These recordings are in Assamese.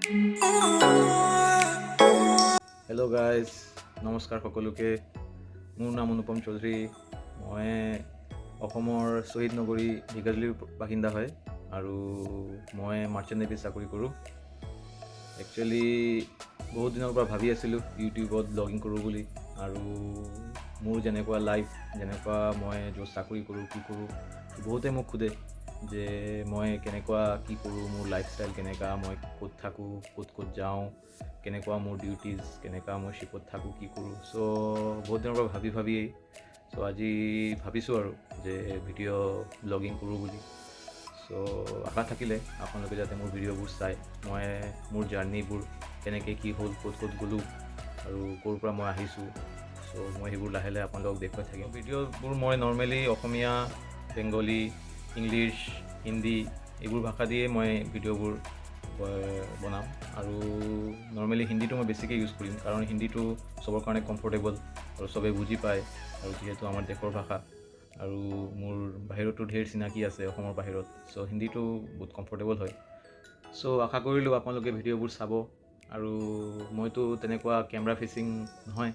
हेलो गाइज, नमस्कार सकलोके। मोर नाम अनुपम चौधरी। मैं शहीद नगरी ढेकियाजुलिर बासिंदा है और मैं मार्चेंट नेवी चाकरी करूँ। एक्चुअली बहुत दिनर पर भाबी आसिलो यूट्यूबत ब्लगिंग करूँ बुली और मोर जेनेकुवा लाइफ जेनेकुवा मैं जो चाकरी करूँ कि करूँ बहुते मोक सोधे जे मैं केनेकुवा कि करूँ, मोर लाइफस्टाइल केनेका, मैं कत थाकूँ, कत जाऊँ, केनेकुवा मोर डिउटिज, केनेका मैं शिपत थाकूँ कि करूँ। सो बहुत दिनर पर भाबी भाबी सो আজি भाविছোঁ और जे भिडिओ ब्लगिंग करूँ बुली। सो आशा থাকিলে আপোনালোকে যাতে মোৰ ভিডিঅ'বোৰ চাই মই মোৰ জাৰ্নিবোৰ কেনেকৈ কি হ'ল, ক'ত ক'ত গ'লোঁ আৰু ক'ৰ পৰা মই আহিছোঁ। সো মই সেইবোৰ লাহে লাহে আপোনালোকক দেখুৱাই থাকিম। ভিডিঅ'বোৰ মই নৰ্মেলি অসমীয়া, বেংগলী, ইংলিছ, হিন্দী এইবোৰ ভাষা দিয়ে মই ভিডিঅ'বোৰ বনাম আৰু নৰ্মেলি হিন্দীটো মই বেছিকৈ ইউজ কৰিম কাৰণ হিন্দীটো চবৰ কাৰণে কমফৰ্টেবল আৰু চবে বুজি পায় আৰু যিহেতু আমাৰ দেশৰ ভাষা আৰু মোৰ বাহিৰতো ঢেৰ চিনাকি আছে অসমৰ বাহিৰত। সো হিন্দীটো বহুত কমফৰ্টেবল হয়। সো আশা কৰিলোঁ আপোনালোকে ভিডিঅ'বোৰ চাব আৰু মইতো তেনেকুৱা কেমেৰা ফেচিং নহয়,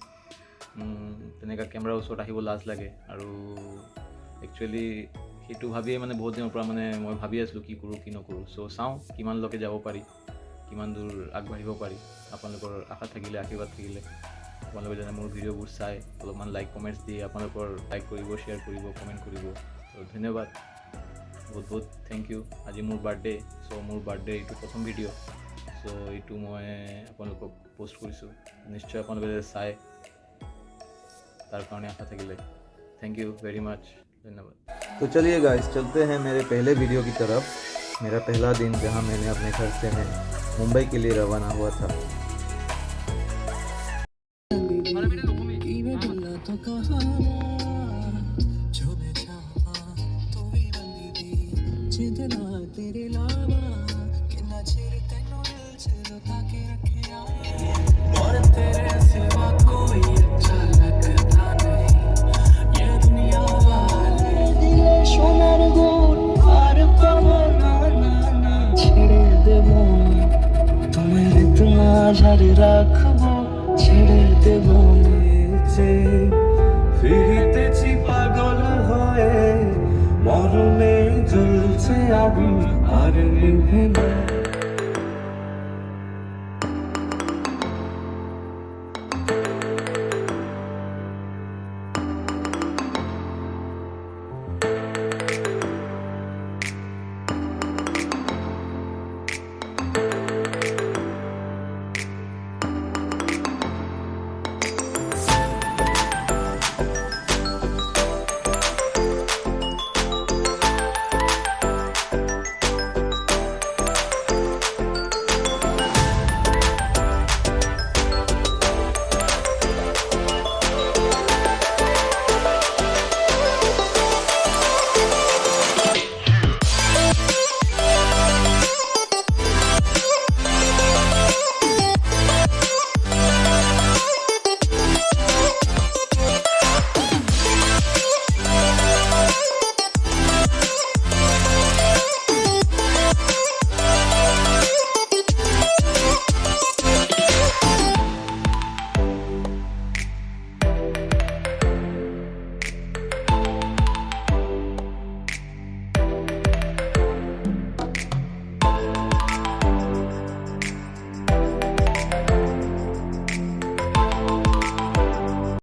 তেনেকুৱা কেমেৰাৰ ওচৰত আহিব লাজ লাগে আৰু একচুৱেলি সেইটো ভাবিয়ে মানে বহুত দিনৰ পৰা মানে মই ভাবি আছিলোঁ কি কৰোঁ কি নকৰোঁ। সো চাওঁ কিমানলৈকে যাব পাৰি, কিমান দূৰ আগবাঢ়িব পাৰি। আপোনালোকৰ আশা থাকিলে, আশীৰ্বাদ থাকিলে আপোনালোকে যেনে মোৰ ভিডিঅ'বোৰ চাই অলপমান লাইক কমেণ্টছ দি আপোনালোকৰ লাইক কৰিব, শ্বেয়াৰ কৰিব, কমেণ্ট কৰিব। তো ধন্যবাদ, বহুত বহুত থেংক ইউ। আজি মোৰ বাৰ্থডে, সো মোৰ বাৰ্থডে এইটো প্ৰথম ভিডিঅ'। সো এইটো মই আপোনালোকক পোষ্ট কৰিছোঁ, নিশ্চয় আপোনালোকে চাই তাৰ কাৰণে আশা থাকিলে। थैंक यू वेरी मच, धन्यवाद। तो चलिए गाइस, चलते हैं मेरे पहले वीडियो की तरफ। मेरा पहला दिन जहां मैंने अपने घर से मैं मुंबई के लिए रवाना हुआ था। ঝাড়ে রাখবো, ছেড়ে দেব নিচে, ফিরিতেছি পাগল হয়ে, মরণে জ্বলছে আগুন আর নিভে না।